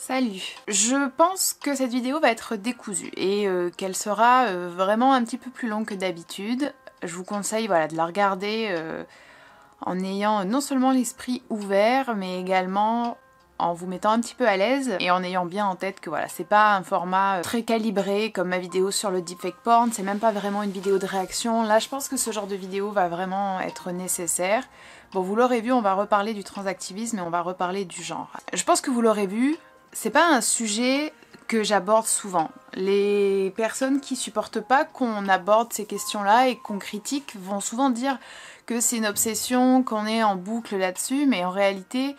Salut! Je pense que cette vidéo va être décousue et qu'elle sera vraiment un petit peu plus longue que d'habitude. Je vous conseille voilà, de la regarder en ayant non seulement l'esprit ouvert mais également en vous mettant un petit peu à l'aise et en ayant bien en tête que voilà, c'est pas un format très calibré comme ma vidéo sur le deepfake porn, c'est même pas vraiment une vidéo de réaction. Là je pense que ce genre de vidéo va vraiment être nécessaire. Bon, vous l'aurez vu, on va reparler du transactivisme et on va reparler du genre. Je pense que vous l'aurez vu, c'est pas un sujet que j'aborde souvent. Les personnes qui supportent pas qu'on aborde ces questions-là et qu'on critique vont souvent dire que c'est une obsession, qu'on est en boucle là-dessus, mais en réalité,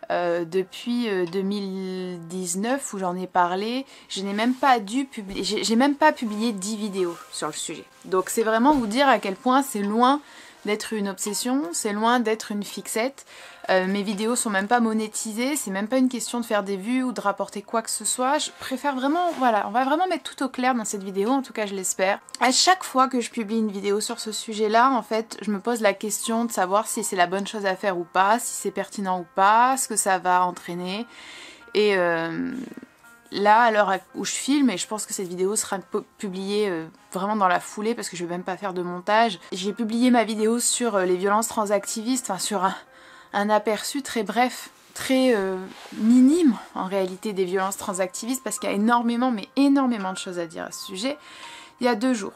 depuis 2019 où j'en ai parlé, je n'ai même pas j'ai même pas publié 10 vidéos sur le sujet. Donc c'est vraiment vous dire à quel point c'est loin d'être une obsession, c'est loin d'être une fixette. Mes vidéos sont même pas monétisées, c'est même pas une question de faire des vues ou de rapporter quoi que ce soit. Je préfère vraiment, voilà, on va vraiment mettre tout au clair dans cette vidéo, en tout cas je l'espère. À chaque fois que je publie une vidéo sur ce sujet-là, en fait, je me pose la question de savoir si c'est la bonne chose à faire ou pas, si c'est pertinent ou pas, ce que ça va entraîner. Et là, à l'heure où je filme, et je pense que cette vidéo sera publiée vraiment dans la foulée parce que je vais même pas faire de montage. J'ai publié ma vidéo sur les violences transactivistes, enfin sur un aperçu très bref, très minime en réalité des violences transactivistes parce qu'il y a énormément, mais énormément de choses à dire à ce sujet. Il y a 2 jours.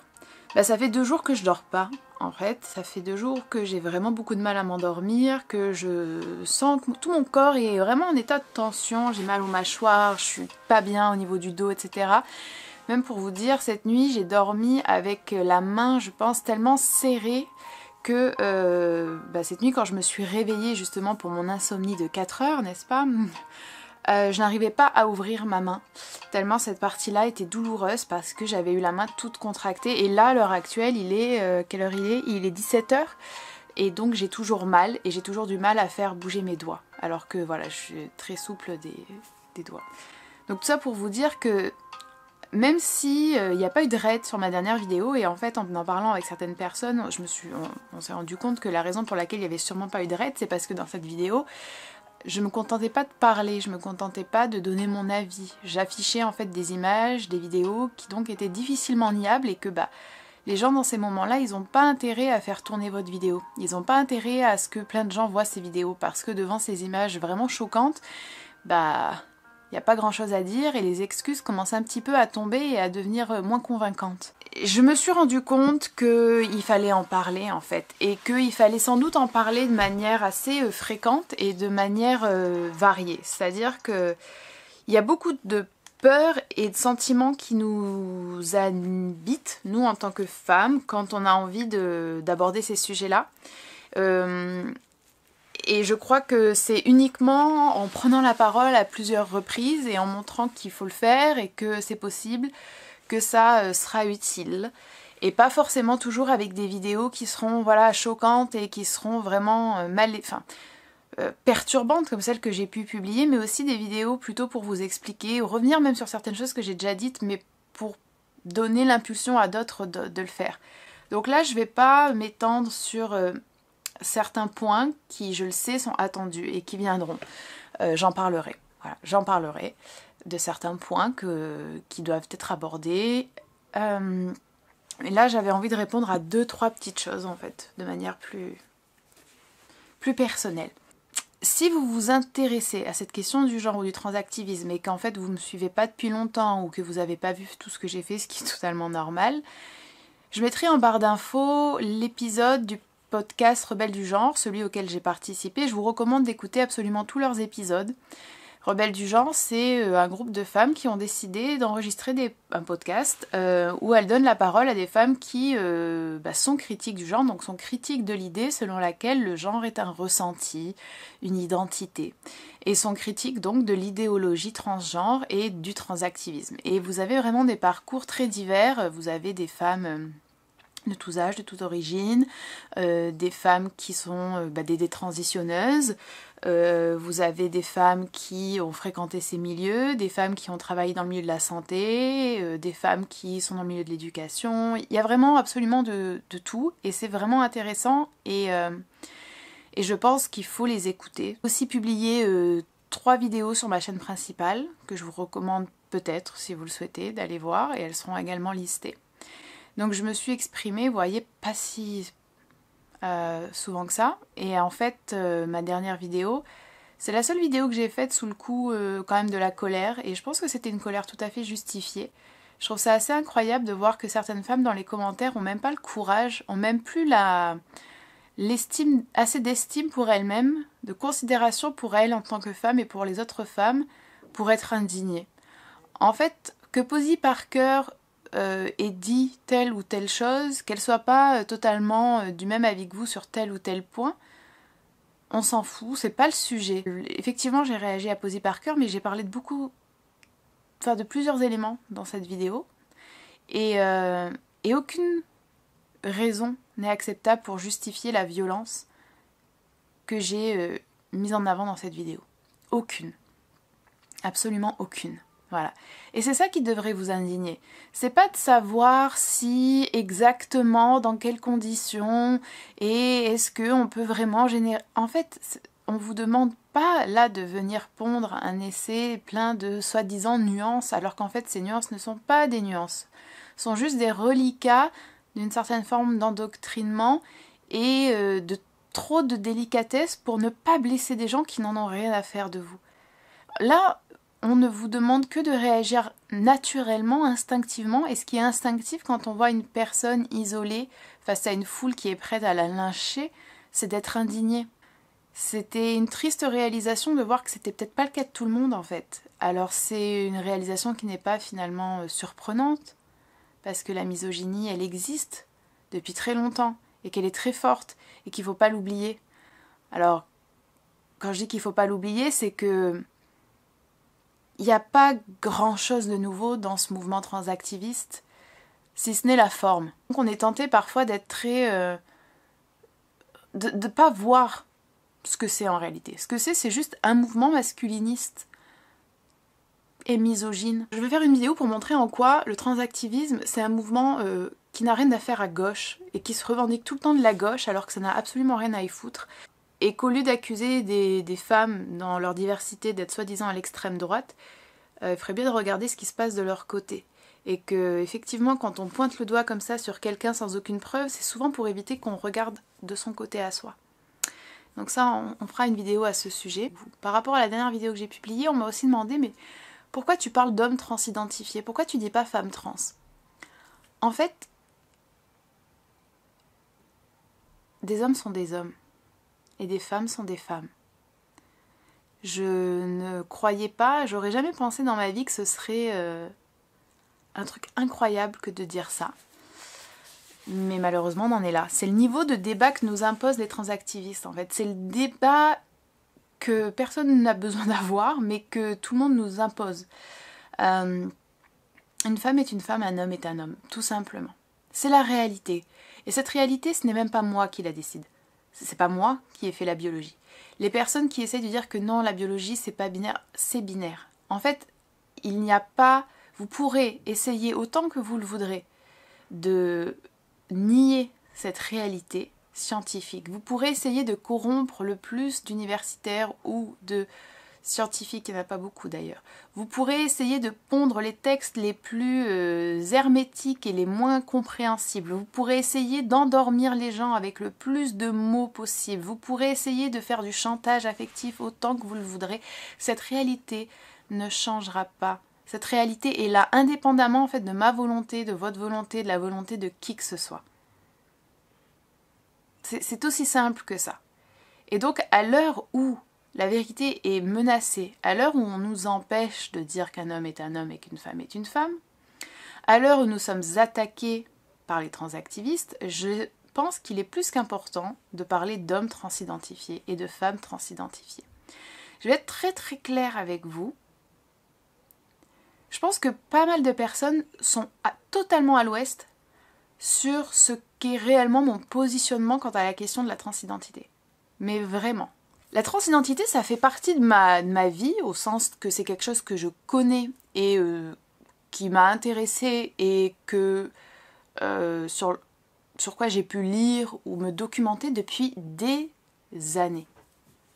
Bah, ça fait 2 jours que je dors pas. En fait, ça fait 2 jours que j'ai vraiment beaucoup de mal à m'endormir, que je sens que tout mon corps est vraiment en état de tension, j'ai mal aux mâchoires, je suis pas bien au niveau du dos, etc. Même pour vous dire, cette nuit, j'ai dormi avec la main, je pense, tellement serrée que cette nuit, quand je me suis réveillée justement pour mon insomnie de 4 heures, n'est-ce pas, je n'arrivais pas à ouvrir ma main, tellement cette partie-là était douloureuse parce que j'avais eu la main toute contractée. Et là, à l'heure actuelle, il est... quelle heure il est? Il est 17 h. Et donc j'ai toujours mal et j'ai toujours du mal à faire bouger mes doigts. Alors que voilà, je suis très souple des doigts. Donc tout ça pour vous dire que même si il n'y a pas eu de raid sur ma dernière vidéo, et en fait en parlant avec certaines personnes, on s'est rendu compte que la raison pour laquelle il n'y avait sûrement pas eu de raid, c'est parce que dans cette vidéo, je me contentais pas de parler, je me contentais pas de donner mon avis. J'affichais en fait des images, des vidéos qui donc étaient difficilement niables et que les gens dans ces moments-là, ils n'ont pas intérêt à faire tourner votre vidéo. Ils n'ont pas intérêt à ce que plein de gens voient ces vidéos parce que devant ces images vraiment choquantes, il n'y a pas grand chose à dire et les excuses commencent un petit peu à tomber et à devenir moins convaincantes. Je me suis rendu compte qu'il fallait en parler en fait et qu'il fallait sans doute en parler de manière assez fréquente et de manière variée. C'est-à-dire qu'il y a beaucoup de peurs et de sentiments qui nous habitent, nous en tant que femmes, quand on a envie d'aborder ces sujets-là. Et je crois que c'est uniquement en prenant la parole à plusieurs reprises et en montrant qu'il faut le faire et que c'est possible que ça sera utile. Et pas forcément toujours avec des vidéos qui seront voilà, choquantes et qui seront vraiment perturbantes comme celles que j'ai pu publier, mais aussi des vidéos plutôt pour vous expliquer ou revenir même sur certaines choses que j'ai déjà dites, mais pour donner l'impulsion à d'autres de le faire. Donc là, je vais pas m'étendre sur certains points qui, je le sais, sont attendus et qui viendront. J'en parlerai. Voilà, j'en parlerai de certains points qui doivent être abordés. Et là, j'avais envie de répondre à 2-3 petites choses, en fait, de manière plus personnelle. Si vous vous intéressez à cette question du genre ou du transactivisme et qu'en fait, vous ne me suivez pas depuis longtemps ou que vous n'avez pas vu tout ce que j'ai fait, ce qui est totalement normal, je mettrai en barre d'infos l'épisode du podcast Rebelles du genre, celui auquel j'ai participé. Je vous recommande d'écouter absolument tous leurs épisodes. Rebelles du genre, c'est un groupe de femmes qui ont décidé d'enregistrer un podcast où elles donnent la parole à des femmes qui sont critiques du genre, donc sont critiques de l'idée selon laquelle le genre est un ressenti, une identité, et sont critiques donc de l'idéologie transgenre et du transactivisme. Et vous avez vraiment des parcours très divers, vous avez des femmes de tous âges, de toute origine, des femmes qui sont des détransitionneuses, vous avez des femmes qui ont fréquenté ces milieux, des femmes qui ont travaillé dans le milieu de la santé, des femmes qui sont dans le milieu de l'éducation. Il y a vraiment absolument de tout et c'est vraiment intéressant et je pense qu'il faut les écouter. Aussi publier 3 vidéos sur ma chaîne principale, que je vous recommande peut-être, si vous le souhaitez, d'aller voir, et elles seront également listées. Donc je me suis exprimée, vous voyez, pas si souvent que ça, et en fait, ma dernière vidéo, c'est la seule vidéo que j'ai faite sous le coup quand même de la colère, et je pense que c'était une colère tout à fait justifiée. Je trouve ça assez incroyable de voir que certaines femmes dans les commentaires ont même pas le courage, ont même plus l'estime, assez d'estime pour elles-mêmes, de considération pour elles en tant que femmes et pour les autres femmes, pour être indignées. En fait, que Posy Parker ait dit telle ou telle chose, qu'elle soit pas totalement du même avis que vous sur tel ou tel point, on s'en fout, c'est pas le sujet. Effectivement, j'ai réagi à Posy Parker, mais j'ai parlé de plusieurs éléments dans cette vidéo, et aucune raison n'est acceptable pour justifier la violence que j'ai mise en avant dans cette vidéo. Aucune. Absolument aucune. Voilà. Et c'est ça qui devrait vous indigner. C'est pas de savoir si exactement, dans quelles conditions, et est-ce qu'on peut vraiment générer... En fait, on vous demande pas là de venir pondre un essai plein de soi-disant nuances, alors qu'en fait ces nuances ne sont pas des nuances. Ce sont juste des reliquats d'une certaine forme d'endoctrinement et de trop de délicatesse pour ne pas blesser des gens qui n'en ont rien à faire de vous. Là, on ne vous demande que de réagir naturellement, instinctivement, et ce qui est instinctif quand on voit une personne isolée face à une foule qui est prête à la lyncher, c'est d'être indigné. C'était une triste réalisation de voir que c'était peut-être pas le cas de tout le monde en fait. Alors c'est une réalisation qui n'est pas finalement surprenante, parce que la misogynie, elle existe depuis très longtemps, et qu'elle est très forte, et qu'il ne faut pas l'oublier. Alors, quand je dis qu'il ne faut pas l'oublier, c'est que il n'y a pas grand-chose de nouveau dans ce mouvement transactiviste, si ce n'est la forme. Donc on est tenté parfois d'être très... de ne pas voir ce que c'est en réalité. Ce que c'est juste un mouvement masculiniste et misogyne. Je vais faire une vidéo pour montrer en quoi le transactivisme, c'est un mouvement qui n'a rien à faire à gauche et qui se revendique tout le temps de la gauche alors que ça n'a absolument rien à y foutre. Et qu'au lieu d'accuser des femmes dans leur diversité d'être soi-disant à l'extrême droite, il ferait bien de regarder ce qui se passe de leur côté. Et que, effectivement, quand on pointe le doigt comme ça sur quelqu'un sans aucune preuve, c'est souvent pour éviter qu'on regarde de son côté à soi. Donc ça, on fera une vidéo à ce sujet. Par rapport à la dernière vidéo que j'ai publiée, on m'a aussi demandé, mais pourquoi tu parles d'hommes transidentifiés? Pourquoi tu dis pas femmes trans? En fait, des hommes sont des hommes. Et des femmes sont des femmes. Je ne croyais pas, j'aurais jamais pensé dans ma vie que ce serait un truc incroyable que de dire ça. Mais malheureusement, on en est là. C'est le niveau de débat que nous imposent les transactivistes, en fait. C'est le débat que personne n'a besoin d'avoir, mais que tout le monde nous impose. Une femme est une femme, un homme est un homme, tout simplement. C'est la réalité. Et cette réalité, ce n'est même pas moi qui la décide. C'est pas moi qui ai fait la biologie. Les personnes qui essaient de dire que non, la biologie, c'est pas binaire, c'est binaire. En fait, il n'y a pas... Vous pourrez essayer autant que vous le voudrez de nier cette réalité scientifique. Vous pourrez essayer de corrompre le plus d'universitaires ou de scientifiques, il n'y en a pas beaucoup d'ailleurs. Vous pourrez essayer de pondre les textes les plus hermétiques et les moins compréhensibles. Vous pourrez essayer d'endormir les gens avec le plus de mots possible. Vous pourrez essayer de faire du chantage affectif autant que vous le voudrez. Cette réalité ne changera pas. Cette réalité est là indépendamment en fait de ma volonté, de votre volonté, de la volonté de qui que ce soit. C'est aussi simple que ça. Et donc à l'heure où la vérité est menacée, à l'heure où on nous empêche de dire qu'un homme est un homme et qu'une femme est une femme, à l'heure où nous sommes attaqués par les transactivistes, je pense qu'il est plus qu'important de parler d'hommes transidentifiés et de femmes transidentifiées. Je vais être très très claire avec vous. Je pense que pas mal de personnes sont totalement à l'ouest sur ce qu'est réellement mon positionnement quant à la question de la transidentité. Mais vraiment. La transidentité, ça fait partie de ma vie, au sens que c'est quelque chose que je connais et qui m'a intéressée et que sur quoi j'ai pu lire ou me documenter depuis des années.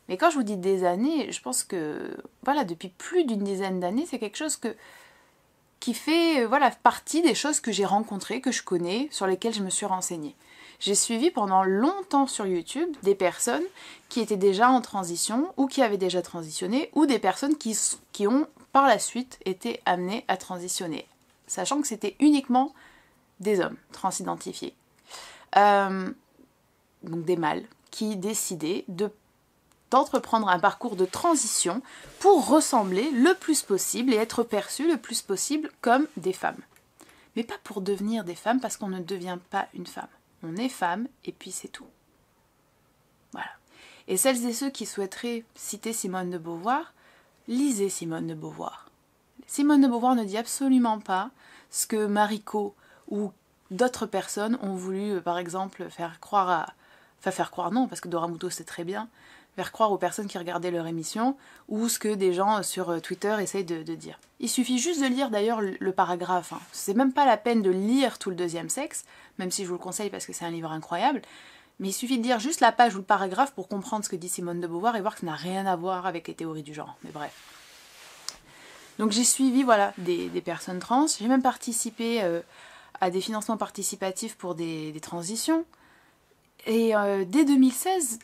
Mais quand je vous dis des années, je pense que, voilà, depuis plus d'une dizaine d'années, c'est quelque chose qui fait, voilà, partie des choses que j'ai rencontrées, que je connais, sur lesquelles je me suis renseignée. J'ai suivi pendant longtemps sur YouTube des personnes qui étaient déjà en transition ou qui avaient déjà transitionné ou des personnes qui ont par la suite été amenées à transitionner, sachant que c'était uniquement des hommes transidentifiés. Donc des mâles qui décidaient d'entreprendre un parcours de transition pour ressembler le plus possible et être perçus le plus possible comme des femmes. Mais pas pour devenir des femmes, parce qu'on ne devient pas une femme. On est femme et puis c'est tout. Voilà. Et celles et ceux qui souhaiteraient citer Simone de Beauvoir, lisez Simone de Beauvoir. Simone de Beauvoir ne dit absolument pas ce que Marico ou d'autres personnes ont voulu, par exemple, faire croire à... Enfin, faire croire non, parce que Dora Muto c'est très bien, faire croire aux personnes qui regardaient leur émission, ou ce que des gens sur Twitter essayent de dire. Il suffit juste de lire d'ailleurs le paragraphe. Hein. C'est même pas la peine de lire tout le deuxième sexe, même si je vous le conseille parce que c'est un livre incroyable, mais il suffit de lire juste la page ou le paragraphe pour comprendre ce que dit Simone de Beauvoir et voir que ça n'a rien à voir avec les théories du genre. Mais bref. Donc j'ai suivi voilà, des personnes trans, j'ai même participé à des financements participatifs pour des transitions. Et dès 2016,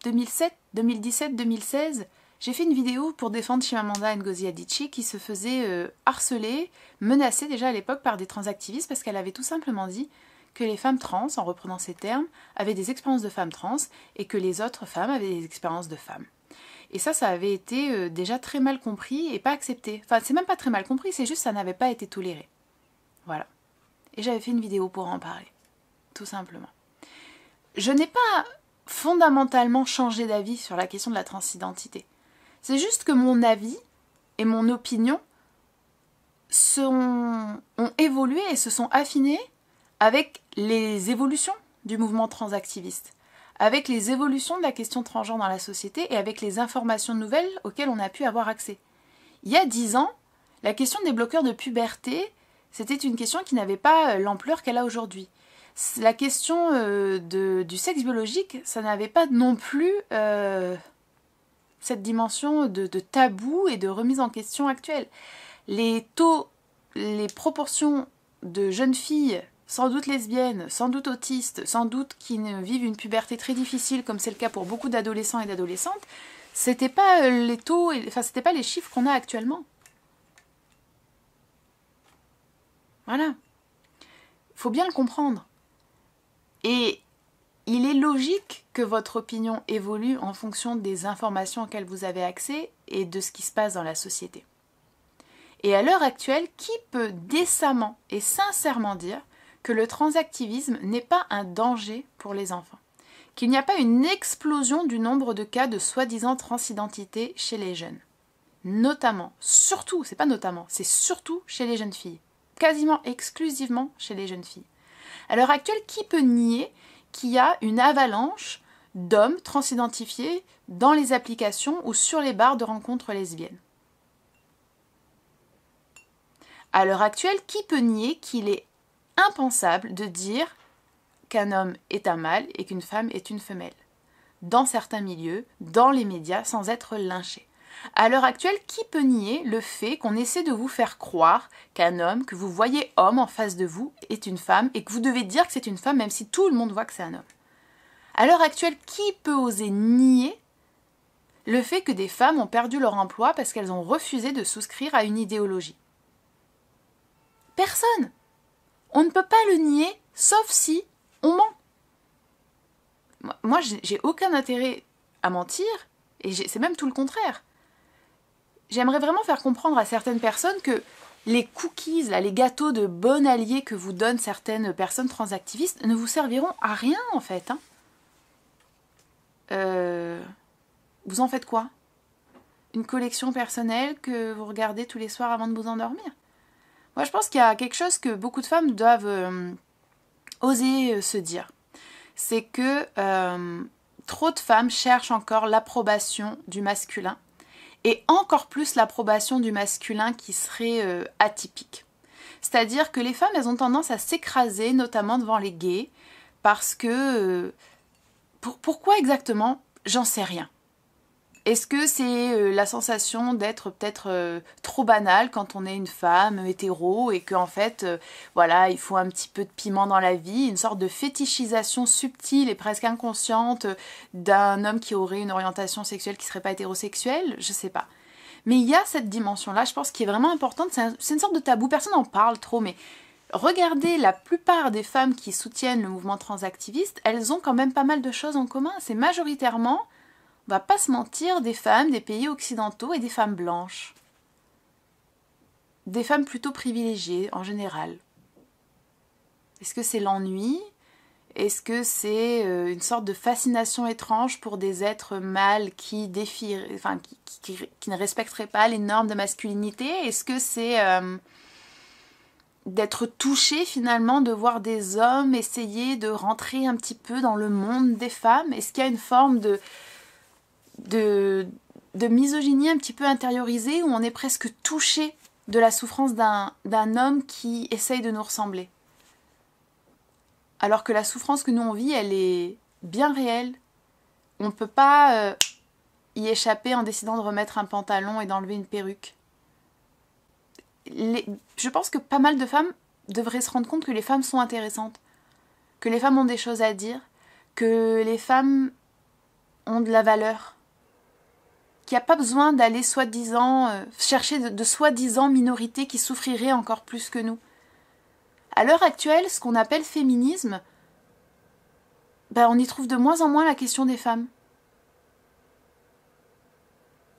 2007, 2017, 2016, j'ai fait une vidéo pour défendre Chimamanda Ngozi Adichie qui se faisait harceler, menacer déjà à l'époque par des transactivistes parce qu'elle avait tout simplement dit que les femmes trans, en reprenant ces termes, avaient des expériences de femmes trans et que les autres femmes avaient des expériences de femmes. Et ça avait été déjà très mal compris et pas accepté. Enfin, c'est même pas très mal compris, c'est juste que ça n'avait pas été toléré. Voilà. Et j'avais fait une vidéo pour en parler. Tout simplement. Je n'ai pas fondamentalement changé d'avis sur la question de la transidentité. C'est juste que mon avis et mon opinion ont évolué et se sont affinés avec les évolutions du mouvement transactiviste, avec les évolutions de la question transgenre dans la société et avec les informations nouvelles auxquelles on a pu avoir accès. Il y a 10 ans, la question des bloqueurs de puberté, c'était une question qui n'avait pas l'ampleur qu'elle a aujourd'hui. La question du sexe biologique, ça n'avait pas non plus cette dimension de tabou et de remise en question actuelle. Les proportions de jeunes filles, sans doute lesbiennes, sans doute autistes, sans doute qui vivent une puberté très difficile, comme c'est le cas pour beaucoup d'adolescents et d'adolescentes, c'était pas les taux, c'était pas les chiffres qu'on a actuellement. Voilà. Il faut bien le comprendre. Et il est logique que votre opinion évolue en fonction des informations auxquelles vous avez accès et de ce qui se passe dans la société. Et à l'heure actuelle, qui peut décemment et sincèrement dire que le transactivisme n'est pas un danger pour les enfants? Qu'il n'y a pas une explosion du nombre de cas de soi-disant transidentité chez les jeunes? Notamment, surtout, c'est pas notamment, c'est surtout chez les jeunes filles. Quasiment exclusivement chez les jeunes filles. À l'heure actuelle, qui peut nier qu'il y a une avalanche d'hommes transidentifiés dans les applications ou sur les bars de rencontres lesbiennes? À l'heure actuelle, qui peut nier qu'il est impensable de dire qu'un homme est un mâle et qu'une femme est une femelle? Dans certains milieux, dans les médias, sans être lynché. À l'heure actuelle, qui peut nier le fait qu'on essaie de vous faire croire qu'un homme, que vous voyez homme en face de vous, est une femme et que vous devez dire que c'est une femme même si tout le monde voit que c'est un homme? À l'heure actuelle, qui peut oser nier le fait que des femmes ont perdu leur emploi parce qu'elles ont refusé de souscrire à une idéologie? Personne! On ne peut pas le nier, sauf si on ment. Moi, j'ai aucun intérêt à mentir, et c'est même tout le contraire. J'aimerais vraiment faire comprendre à certaines personnes que les cookies, là, les gâteaux de bon allié que vous donnent certaines personnes transactivistes ne vous serviront à rien en fait. Hein. Vous en faites quoi? Une collection personnelle que vous regardez tous les soirs avant de vous endormir? Moi je pense qu'il y a quelque chose que beaucoup de femmes doivent oser se dire. C'est que trop de femmes cherchent encore l'approbation du masculin. Et encore plus l'approbation du masculin qui serait atypique. C'est-à-dire que les femmes, elles ont tendance à s'écraser, notamment devant les gays, parce que... pourquoi exactement? J'en sais rien. Est-ce que c'est la sensation d'être peut-être trop banal quand on est une femme hétéro et qu'en fait, voilà, il faut un petit peu de piment dans la vie, une sorte de fétichisation subtile et presque inconsciente d'un homme qui aurait une orientation sexuelle qui serait pas hétérosexuelle? Je sais pas. Mais il y a cette dimension-là, je pense, qui est vraiment importante. C'est une sorte de tabou, personne n'en parle trop, mais regardez la plupart des femmes qui soutiennent le mouvement transactiviste, elles ont quand même pas mal de choses en commun. C'est majoritairement, on va pas se mentir, des femmes des pays occidentaux et des femmes blanches. Des femmes plutôt privilégiées en général. Est-ce que c'est l'ennui? Est-ce que c'est une sorte de fascination étrange pour des êtres mâles qui défient, enfin, qui ne respecteraient pas les normes de masculinité? Est-ce que c'est d'être touché finalement de voir des hommes essayer de rentrer un petit peu dans le monde des femmes? Est-ce qu'il y a une forme de misogynie un petit peu intériorisée où on est presque touché de la souffrance d'un homme qui essaye de nous ressembler? Alors que la souffrance que nous on vit, elle est bien réelle. On ne peut pas y échapper en décidant de remettre un pantalon et d'enlever une perruque. Je pense que pas mal de femmes devraient se rendre compte que les femmes sont intéressantes, que les femmes ont des choses à dire, que les femmes ont de la valeur, qu'il n'y a pas besoin d'aller soi-disant chercher de soi-disant minorités qui souffriraient encore plus que nous. À l'heure actuelle, ce qu'on appelle féminisme, on y trouve de moins en moins la question des femmes.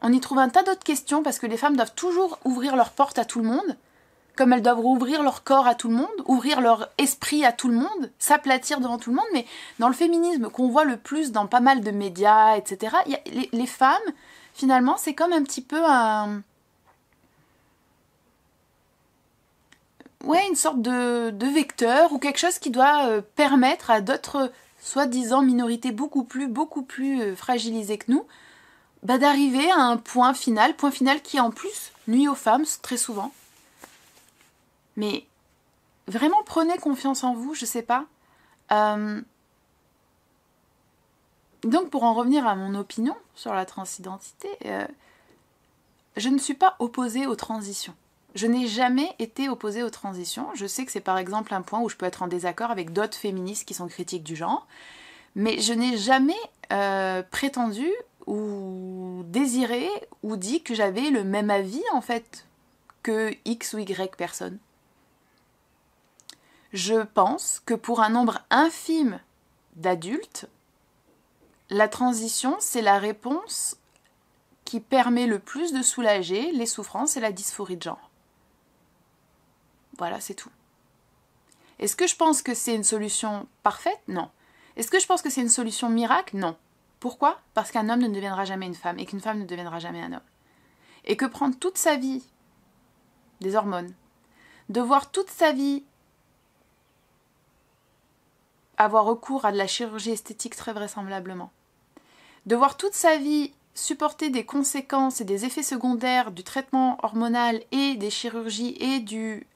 On y trouve un tas d'autres questions parce que les femmes doivent toujours ouvrir leurs portes à tout le monde, comme elles doivent ouvrir leur corps à tout le monde, ouvrir leur esprit à tout le monde, s'aplatir devant tout le monde. Mais dans le féminisme qu'on voit le plus dans pas mal de médias, etc., les femmes, finalement, c'est comme un petit peu une sorte de vecteur ou quelque chose qui doit permettre à d'autres soi-disant minorités beaucoup plus fragilisées que nous, d'arriver à un point final qui en plus nuit aux femmes très souvent. Mais vraiment prenez confiance en vous, je sais pas. Donc pour en revenir à mon opinion sur la transidentité, je ne suis pas opposée aux transitions. Je n'ai jamais été opposée aux transitions. Je sais que c'est par exemple un point où je peux être en désaccord avec d'autres féministes qui sont critiques du genre, mais je n'ai jamais prétendu ou désiré ou dit que j'avais le même avis en fait que X ou Y personne. Je pense que pour un nombre infime d'adultes, la transition c'est la réponse qui permet le plus de soulager les souffrances et la dysphorie de genre. Voilà, c'est tout. Est-ce que je pense que c'est une solution parfaite? Non. Est-ce que je pense que c'est une solution miracle? Non. Pourquoi? Parce qu'un homme ne deviendra jamais une femme et qu'une femme ne deviendra jamais un homme. Et que prendre toute sa vie des hormones, devoir toute sa vie avoir recours à de la chirurgie esthétique très vraisemblablement, devoir toute sa vie supporter des conséquences et des effets secondaires du traitement hormonal et des chirurgies et du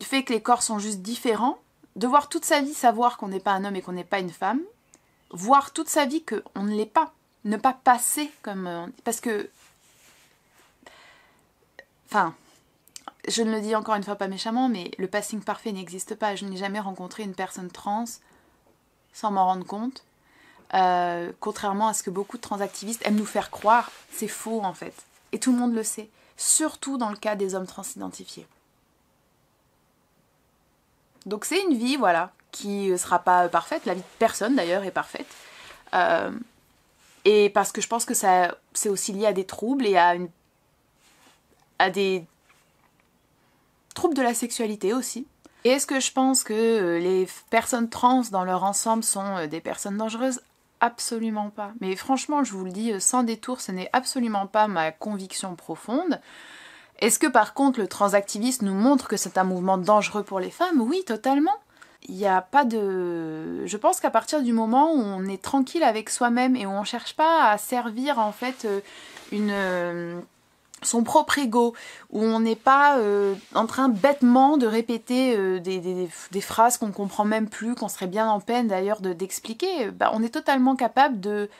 fait que les corps sont juste différents, devoir toute sa vie savoir qu'on n'est pas un homme et qu'on n'est pas une femme, voir toute sa vie qu'on ne l'est pas, ne pas passer comme... Parce que... Enfin, je ne le dis encore une fois pas méchamment, mais le passing parfait n'existe pas. Je n'ai jamais rencontré une personne trans sans m'en rendre compte. Contrairement à ce que beaucoup de transactivistes aiment nous faire croire, c'est faux en fait. Et tout le monde le sait. Surtout dans le cas des hommes transidentifiés. Donc c'est une vie, voilà, qui ne sera pas parfaite. La vie de personne d'ailleurs est parfaite. Et parce que je pense que c'est aussi lié à des troubles et à des troubles de la sexualité aussi. Et est-ce que je pense que les personnes trans dans leur ensemble sont des personnes dangereuses? Absolument pas. Mais franchement, je vous le dis sans détour, ce n'est absolument pas ma conviction profonde. Est-ce que par contre le transactivisme nous montre que c'est un mouvement dangereux pour les femmes? Oui, totalement. Il n'y a pas de... Je pense qu'à partir du moment où on est tranquille avec soi-même et où on ne cherche pas à servir en fait son propre ego, où on n'est pas en train bêtement de répéter des phrases qu'on ne comprend même plus, qu'on serait bien en peine d'ailleurs d'expliquer, on est totalement capable de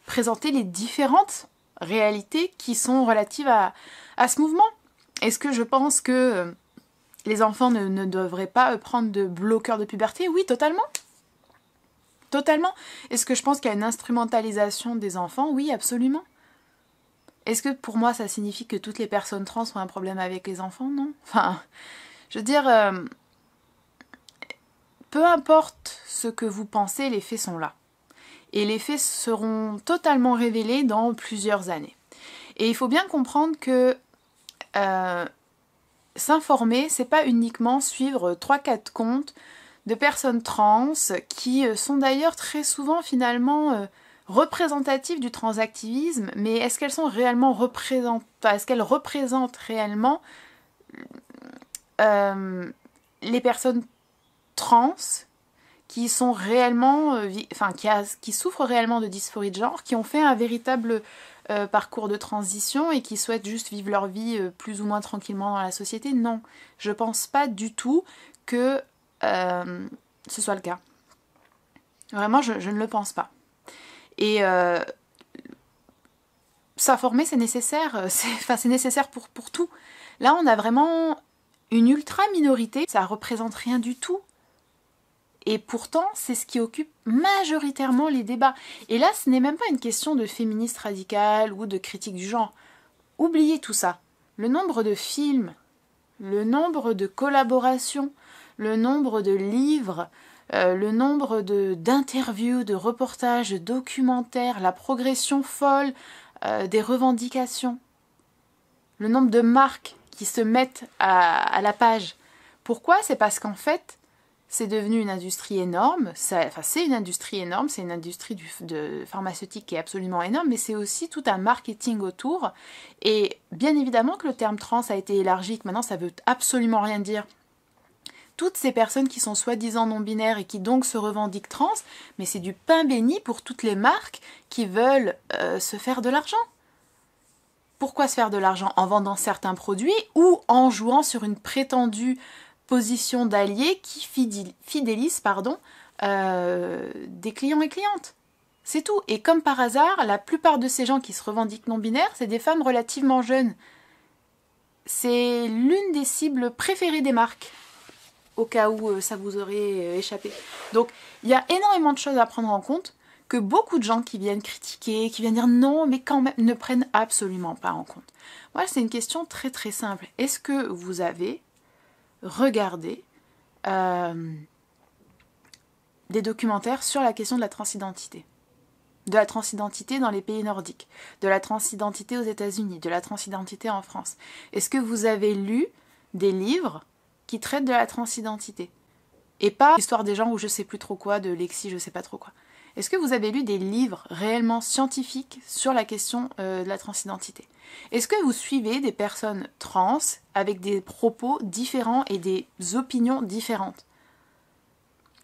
présenter les différentes réalités qui sont relatives à ce mouvement. Est-ce que je pense que les enfants ne devraient pas prendre de bloqueurs de puberté? Oui, totalement. Totalement. Est-ce que je pense qu'il y a une instrumentalisation des enfants? Oui, absolument. Est-ce que pour moi ça signifie que toutes les personnes trans ont un problème avec les enfants? Non. Enfin, je veux dire, peu importe ce que vous pensez, les faits sont là. Et les faits seront totalement révélés dans plusieurs années. Et il faut bien comprendre que s'informer, c'est pas uniquement suivre 3-4 comptes de personnes trans qui sont d'ailleurs très souvent finalement représentatives du transactivisme, mais est-ce qu'elles sont réellement est-ce qu'elles représentent réellement les personnes trans qui sont réellement, qui souffrent réellement de dysphorie de genre, qui ont fait un véritable parcours de transition et qui souhaitent juste vivre leur vie plus ou moins tranquillement dans la société? Non, je pense pas du tout que ce soit le cas. Vraiment, je ne le pense pas. Et s'informer, c'est nécessaire. C'est nécessaire pour tout. Là, on a vraiment une ultra minorité. Ça représente rien du tout. Et pourtant, c'est ce qui occupe majoritairement les débats. Et là, ce n'est même pas une question de féministe radicale ou de critique du genre. Oubliez tout ça. Le nombre de films, le nombre de collaborations, le nombre de livres, le nombre d'interviews, de reportages, de documentaires, la progression folle des revendications, le nombre de marques qui se mettent à la page. Pourquoi? C'est parce qu'en fait, c'est devenu une industrie énorme, c'est une industrie énorme, c'est une industrie de pharmaceutique qui est absolument énorme, mais c'est aussi tout un marketing autour. Et bien évidemment que le terme trans a été élargi, que maintenant ça veut absolument rien dire. Toutes ces personnes qui sont soi-disant non-binaires et qui donc se revendiquent trans, mais c'est du pain béni pour toutes les marques qui veulent se faire de l'argent. Pourquoi se faire de l'argent? En vendant certains produits ou en jouant sur une prétendue position d'allié qui fidélise des clients et clientes. C'est tout. Et comme par hasard, la plupart de ces gens qui se revendiquent non-binaires, c'est des femmes relativement jeunes. C'est l'une des cibles préférées des marques, au cas où ça vous aurait échappé. Donc, il y a énormément de choses à prendre en compte que beaucoup de gens qui viennent critiquer, qui viennent dire non, mais quand même, ne prennent absolument pas en compte. Moi, c'est une question très très simple. Est-ce que vous avez regardé des documentaires sur la question de la transidentité? De la transidentité dans les pays nordiques, de la transidentité aux États-Unis, de la transidentité en France. Est-ce que vous avez lu des livres qui traitent de la transidentité? Et pas l'histoire des gens ou je sais plus trop quoi, de Lexi, je sais pas trop quoi. Est-ce que vous avez lu des livres réellement scientifiques sur la question de la transidentité? Est-ce que vous suivez des personnes trans avec des propos différents et des opinions différentes?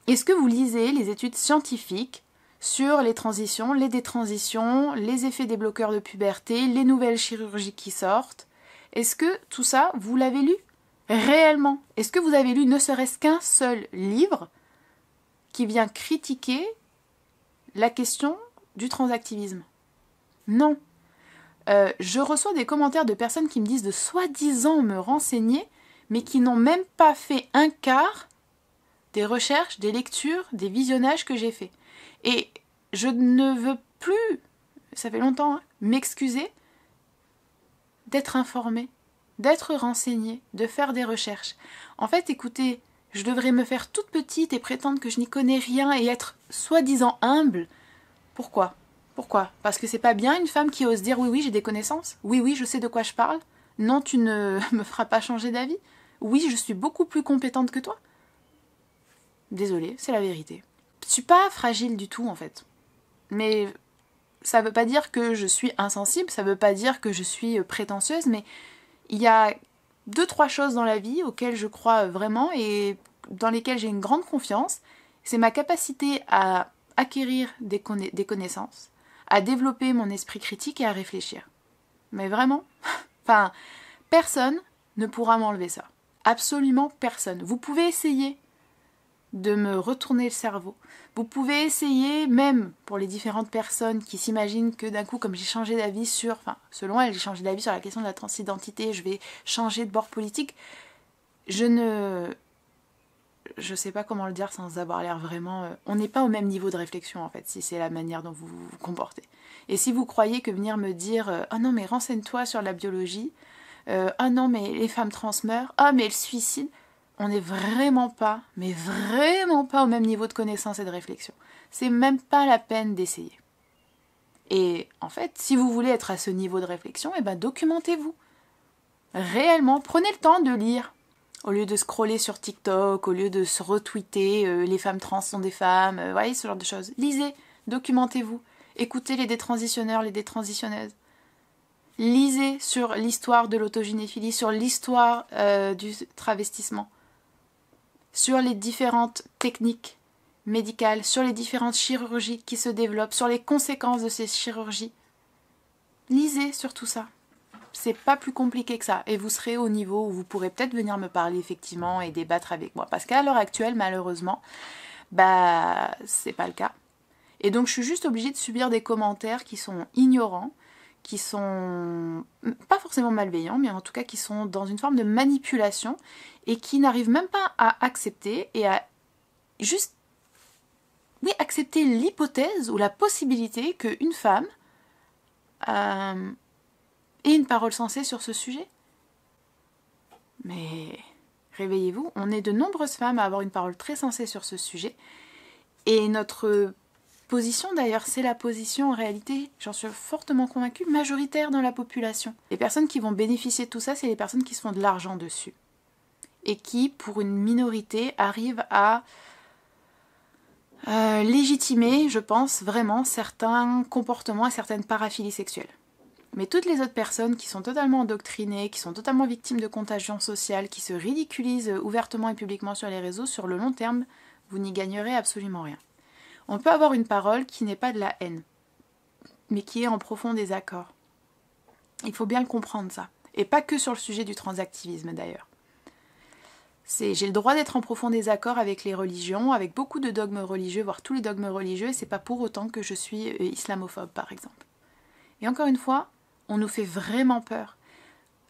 Est-ce que vous lisez les études scientifiques sur les transitions, les détransitions, les effets des bloqueurs de puberté, les nouvelles chirurgies qui sortent? Est-ce que tout ça, vous l'avez lu réellement? Est-ce que vous avez lu ne serait-ce qu'un seul livre qui vient critiquer la question du transactivisme? Non. Je reçois des commentaires de personnes qui me disent de soi-disant me renseigner, mais qui n'ont même pas fait un quart des recherches, des lectures, des visionnages que j'ai faits. Et je ne veux plus, ça fait longtemps, m'excuser d'être informée, d'être renseignée, de faire des recherches. En fait, écoutez, je devrais me faire toute petite et prétendre que je n'y connais rien et être soi-disant humble. Pourquoi? Pourquoi? Parce que c'est pas bien une femme qui ose dire oui, oui, j'ai des connaissances. Oui, oui, je sais de quoi je parle. Non, tu ne me feras pas changer d'avis. Oui, je suis beaucoup plus compétente que toi. Désolée, c'est la vérité. Je suis pas fragile du tout en fait. Mais ça veut pas dire que je suis insensible, ça veut pas dire que je suis prétentieuse, mais il y a 2-3 choses dans la vie auxquelles je crois vraiment et dans lesquelles j'ai une grande confiance. C'est ma capacité à acquérir des connaissances, à développer mon esprit critique et à réfléchir. Mais vraiment, enfin, personne ne pourra m'enlever ça. Absolument personne. Vous pouvez essayer de me retourner le cerveau. Vous pouvez essayer, même pour les différentes personnes qui s'imaginent que d'un coup, comme j'ai changé d'avis sur, enfin, selon elles, j'ai changé d'avis sur la question de la transidentité, je vais changer de bord politique. Je sais pas comment le dire sans avoir l'air vraiment... on n'est pas au même niveau de réflexion, en fait, si c'est la manière dont vous vous comportez. Et si vous croyez que venir me dire « Ah non, mais renseigne-toi sur la biologie. Ah non, mais les femmes trans meurent. Ah, mais le suicide. » On n'est vraiment pas, mais vraiment pas au même niveau de connaissance et de réflexion. C'est même pas la peine d'essayer. Et en fait, si vous voulez être à ce niveau de réflexion, eh ben documentez-vous. Réellement, prenez le temps de lire. Au lieu de scroller sur TikTok, au lieu de se retweeter les femmes trans sont des femmes, voyez, ce genre de choses. Lisez, documentez-vous. Écoutez les détransitionneurs, les détransitionneuses. Lisez sur l'histoire de l'autogynéphilie, sur l'histoire du travestissement, sur les différentes techniques médicales, sur les différentes chirurgies qui se développent, sur les conséquences de ces chirurgies. Lisez sur tout ça. C'est pas plus compliqué que ça. Et vous serez au niveau où vous pourrez peut-être venir me parler effectivement et débattre avec moi. Parce qu'à l'heure actuelle, malheureusement, c'est pas le cas. Et donc je suis juste obligée de subir des commentaires qui sont ignorants, qui sont pas forcément malveillants, mais en tout cas qui sont dans une forme de manipulation et qui n'arrivent même pas à accepter et à juste accepter l'hypothèse ou la possibilité qu'une femme ait une parole sensée sur ce sujet. Mais réveillez-vous, on est de nombreuses femmes à avoir une parole très sensée sur ce sujet et notre position d'ailleurs, c'est la position en réalité, j'en suis fortement convaincue, majoritaire dans la population. Les personnes qui vont bénéficier de tout ça, c'est les personnes qui se font de l'argent dessus. Et qui, pour une minorité, arrivent à légitimer, je pense, vraiment certains comportements et certaines paraphilies sexuelles. Mais toutes les autres personnes qui sont totalement endoctrinées, qui sont totalement victimes de contagion sociale, qui se ridiculisent ouvertement et publiquement sur les réseaux, sur le long terme, vous n'y gagnerez absolument rien. On peut avoir une parole qui n'est pas de la haine, mais qui est en profond désaccord. Il faut bien le comprendre ça. Et pas que sur le sujet du transactivisme d'ailleurs. J'ai le droit d'être en profond désaccord avec les religions, avec beaucoup de dogmes religieux, voire tous les dogmes religieux, et c'est pas pour autant que je suis islamophobe par exemple. Et encore une fois, on nous fait vraiment peur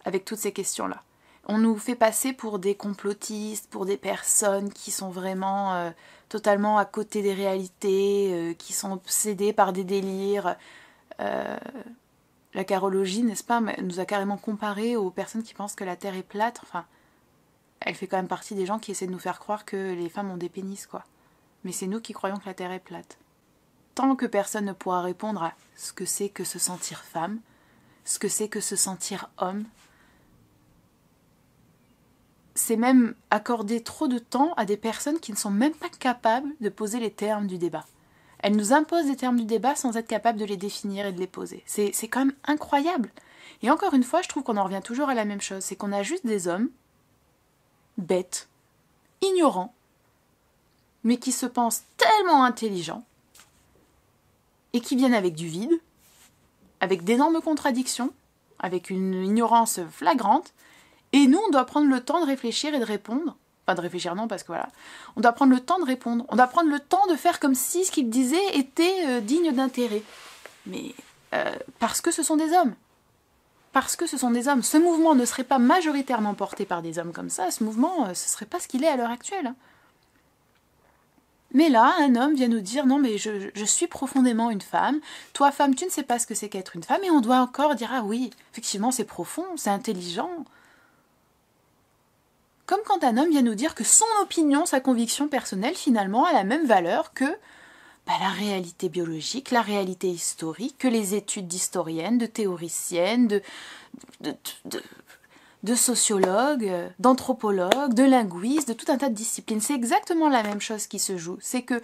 avec toutes ces questions-là. On nous fait passer pour des complotistes, pour des personnes qui sont vraiment totalement à côté des réalités, qui sont obsédées par des délires. La carologie, n'est-ce pas, nous a carrément comparé aux personnes qui pensent que la Terre est plate. Enfin, elle fait quand même partie des gens qui essaient de nous faire croire que les femmes ont des pénis, quoi. Mais c'est nous qui croyons que la Terre est plate. Tant que personne ne pourra répondre à ce que c'est que se sentir femme, ce que c'est que se sentir homme, c'est même accorder trop de temps à des personnes qui ne sont même pas capables de poser les termes du débat. Elles nous imposent les termes du débat sans être capables de les définir et de les poser. C'est quand même incroyable. Et encore une fois, je trouve qu'on en revient toujours à la même chose. C'est qu'on a juste des hommes bêtes, ignorants, mais qui se pensent tellement intelligents et qui viennent avec du vide, avec d'énormes contradictions, avec une ignorance flagrante. Et nous, on doit prendre le temps de réfléchir et de répondre. Pas de réfléchir, non, parce que voilà. On doit prendre le temps de répondre. On doit prendre le temps de faire comme si ce qu'il disait était digne d'intérêt. Mais parce que ce sont des hommes. Parce que ce sont des hommes. Ce mouvement ne serait pas majoritairement porté par des hommes comme ça. Ce mouvement, ce serait pas ce qu'il est à l'heure actuelle. Mais là, un homme vient nous dire « Non, mais je suis profondément une femme. Toi, femme, tu ne sais pas ce que c'est qu'être une femme. » Et on doit encore dire « Ah oui, effectivement, c'est profond, c'est intelligent. » Comme quand un homme vient nous dire que son opinion, sa conviction personnelle, finalement, a la même valeur que la réalité biologique, la réalité historique, que les études d'historiennes, de théoriciennes, de sociologues, d'anthropologues, de linguistes, de tout un tas de disciplines. C'est exactement la même chose qui se joue. C'est que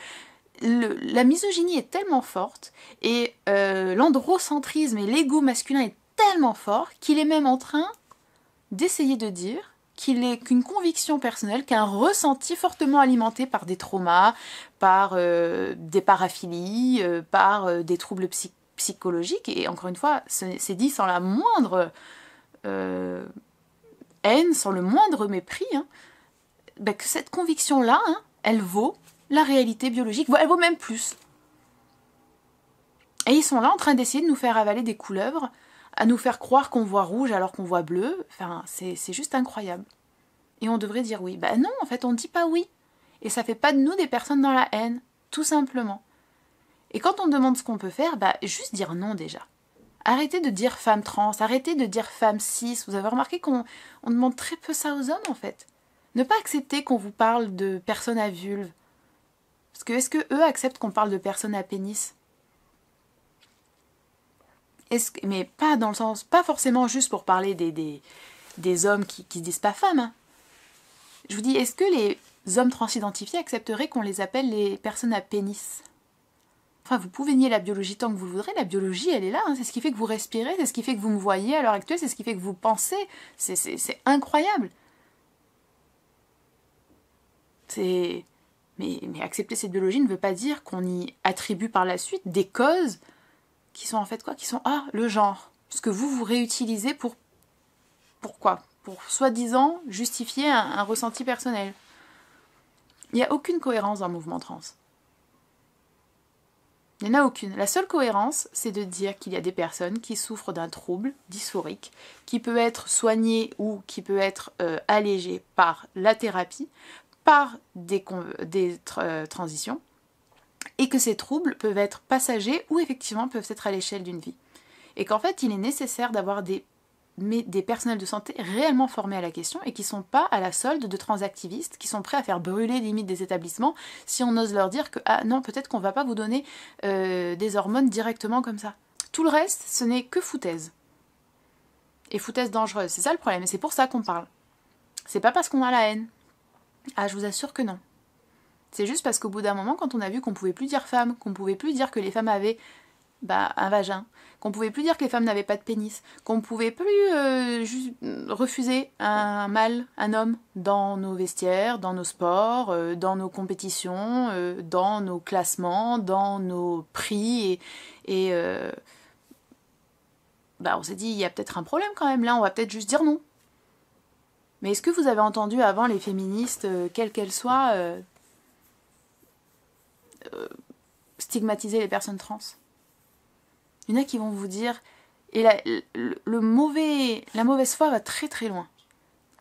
la misogynie est tellement forte et l'androcentrisme et l'ego masculin est tellement fort qu'il est même en train d'essayer de dire qu'il n'est qu'une conviction personnelle, qu'un ressenti fortement alimenté par des traumas, par des paraphilies, par des troubles psychologiques. Et encore une fois, c'est dit sans la moindre haine, sans le moindre mépris, que cette conviction-là, elle vaut la réalité biologique, elle vaut même plus. Et ils sont là en train d'essayer de nous faire avaler des couleuvres, à nous faire croire qu'on voit rouge alors qu'on voit bleu. Enfin, c'est juste incroyable. Et on devrait dire oui. Ben non, en fait, on ne dit pas oui. Et ça fait pas de nous des personnes dans la haine, tout simplement. Et quand on demande ce qu'on peut faire, juste dire non déjà. Arrêtez de dire femme trans, arrêtez de dire femme cis. Vous avez remarqué qu'on demande très peu ça aux hommes, en fait. Ne pas accepter qu'on vous parle de personnes à vulve. Parce que est-ce que eux acceptent qu'on parle de personnes à pénis? Mais pas dans le sens, pas forcément juste pour parler des hommes qui se disent pas femmes. Hein. Je vous dis, est-ce que les hommes transidentifiés accepteraient qu'on les appelle les personnes à pénis? Enfin, vous pouvez nier la biologie tant que vous le voudrez, la biologie, elle est là, hein. C'est ce qui fait que vous respirez, c'est ce qui fait que vous me voyez à l'heure actuelle, c'est ce qui fait que vous pensez. C'est incroyable. Mais accepter cette biologie ne veut pas dire qu'on y attribue par la suite des causes qui sont en fait quoi? Qui sont, le genre. Ce que vous réutilisez pour quoi? Pour soi-disant justifier un ressenti personnel. Il n'y a aucune cohérence dans le mouvement trans. Il n'y en a aucune. La seule cohérence, c'est de dire qu'il y a des personnes qui souffrent d'un trouble dysphorique, qui peut être soigné ou qui peut être allégé par la thérapie, par des transitions, et que ces troubles peuvent être passagers ou effectivement peuvent être à l'échelle d'une vie. Et qu'en fait, il est nécessaire d'avoir des personnels de santé réellement formés à la question et qui ne sont pas à la solde de transactivistes qui sont prêts à faire brûler limite des établissements si on ose leur dire que non, peut-être qu'on ne va pas vous donner des hormones directement comme ça. Tout le reste, ce n'est que foutaise. Et foutaise dangereuse, c'est ça le problème, et c'est pour ça qu'on parle. C'est pas parce qu'on a la haine. Ah, je vous assure que non. C'est juste parce qu'au bout d'un moment, quand on a vu qu'on pouvait plus dire femme, qu'on pouvait plus dire que les femmes avaient un vagin, qu'on pouvait plus dire que les femmes n'avaient pas de pénis, qu'on pouvait plus juste refuser un mâle, un homme, dans nos vestiaires, dans nos sports, dans nos compétitions, dans nos classements, dans nos prix, et on s'est dit, il y a peut-être un problème quand même, là, on va peut-être juste dire non. Mais est-ce que vous avez entendu avant les féministes, quelles qu'elles soient, stigmatiser les personnes trans? Il y en a qui vont vous dire, et la mauvaise foi va très très loin.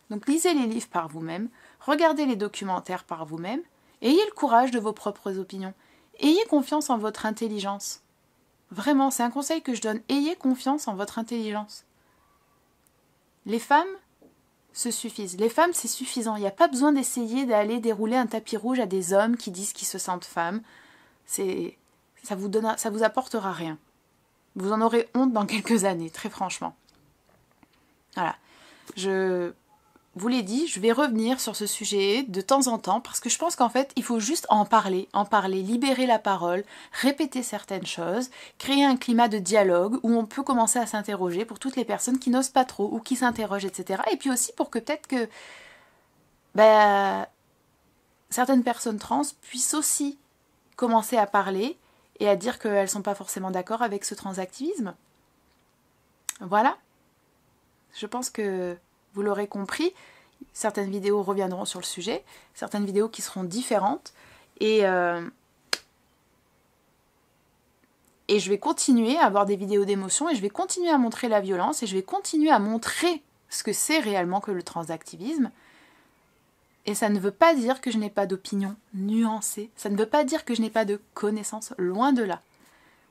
Donc lisez les livres par vous-même, regardez les documentaires par vous-même, ayez le courage de vos propres opinions, ayez confiance en votre intelligence. Vraiment, c'est un conseil que je donne, ayez confiance en votre intelligence. Les femmes se suffisent, les femmes c'est suffisant, il n'y a pas besoin d'essayer d'aller dérouler un tapis rouge à des hommes qui disent qu'ils se sentent femmes, ça vous apportera rien. Vous en aurez honte dans quelques années, très franchement. Voilà. Je vous l'ai dit, je vais revenir sur ce sujet de temps en temps, parce que je pense qu'en fait, il faut juste en parler, libérer la parole, répéter certaines choses, créer un climat de dialogue où on peut commencer à s'interroger pour toutes les personnes qui n'osent pas trop ou qui s'interrogent, etc. Et puis aussi pour que peut-être que certaines personnes trans puissent aussi commencer à parler et à dire qu'elles ne sont pas forcément d'accord avec ce transactivisme. Voilà. Je pense que vous l'aurez compris. Certaines vidéos reviendront sur le sujet, certaines vidéos qui seront différentes. Et je vais continuer à avoir des vidéos d'émotion et je vais continuer à montrer la violence et je vais continuer à montrer ce que c'est réellement que le transactivisme. Et ça ne veut pas dire que je n'ai pas d'opinion nuancée, ça ne veut pas dire que je n'ai pas de connaissances, loin de là.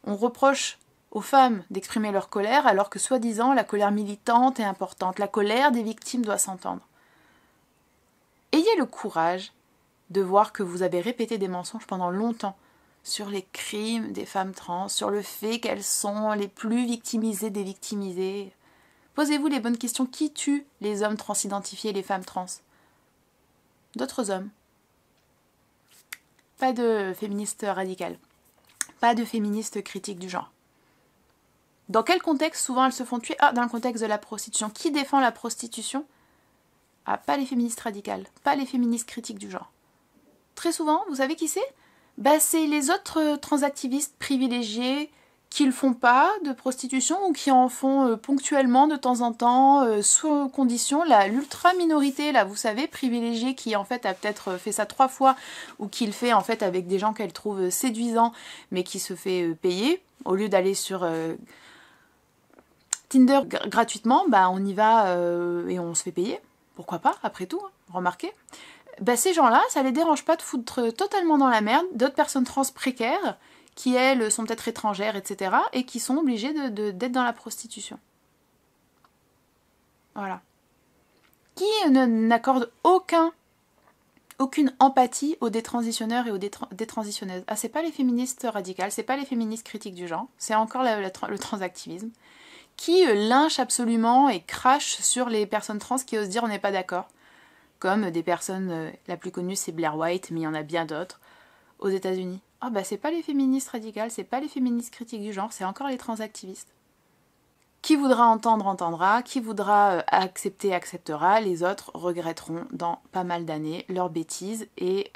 On reproche aux femmes d'exprimer leur colère alors que soi-disant la colère militante est importante, la colère des victimes doit s'entendre. Ayez le courage de voir que vous avez répété des mensonges pendant longtemps sur les crimes des femmes trans, sur le fait qu'elles sont les plus victimisées des victimisées. Posez-vous les bonnes questions. Qui tue les hommes transidentifiés et les femmes trans? D'autres hommes. Pas de féministes radicales. Pas de féministes critiques du genre. Dans quel contexte souvent elles se font tuer? Dans le contexte de la prostitution. Qui défend la prostitution? Pas les féministes radicales, pas les féministes critiques du genre. Très souvent, vous savez qui c'est? C'est les autres transactivistes privilégiés qui ne font pas de prostitution ou qui en font ponctuellement de temps en temps, sous condition. L'ultra minorité, là, vous savez, privilégiée, qui en fait a peut-être fait ça 3 fois ou qui le fait en fait avec des gens qu'elle trouve séduisants mais qui se fait payer, au lieu d'aller sur Tinder gratuitement, bah on y va et on se fait payer. Pourquoi pas, après tout, hein, remarquez. Bah, ces gens-là, ça les dérange pas de foutre totalement dans la merde d'autres personnes trans précaires qui, elles, sont peut-être étrangères, etc. et qui sont obligées d'être dans la prostitution. Voilà. Qui n'accorde aucune empathie aux détransitionneurs et aux détransitionneuses. Ah, c'est pas les féministes radicales, c'est pas les féministes critiques du genre, c'est encore le transactivisme. Qui lynche absolument et crache sur les personnes trans qui osent dire on n'est pas d'accord. Comme des personnes, la plus connue c'est Blair White, mais il y en a bien d'autres, aux États-Unis. Ah bah c'est pas les féministes radicales, c'est pas les féministes critiques du genre, c'est encore les transactivistes. Qui voudra entendre, entendra, qui voudra accepter, acceptera, les autres regretteront dans pas mal d'années leurs bêtises et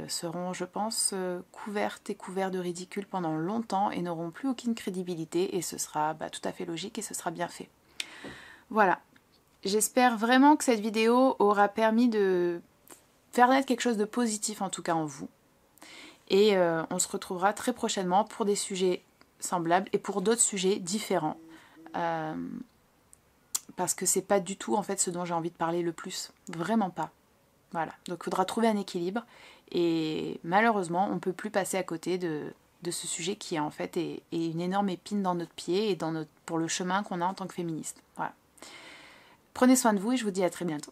seront, je pense, couvertes et couverts de ridicule pendant longtemps et n'auront plus aucune crédibilité et ce sera tout à fait logique et ce sera bien fait. Voilà. J'espère vraiment que cette vidéo aura permis de faire naître quelque chose de positif en tout cas en vous. Et on se retrouvera très prochainement pour des sujets semblables et pour d'autres sujets différents. Parce que c'est pas du tout en fait ce dont j'ai envie de parler le plus. Vraiment pas. Voilà. Donc il faudra trouver un équilibre. Et malheureusement, on peut plus passer à côté de ce sujet qui en fait est une énorme épine dans notre pied et pour le chemin qu'on a en tant que féministe. Voilà. Prenez soin de vous et je vous dis à très bientôt.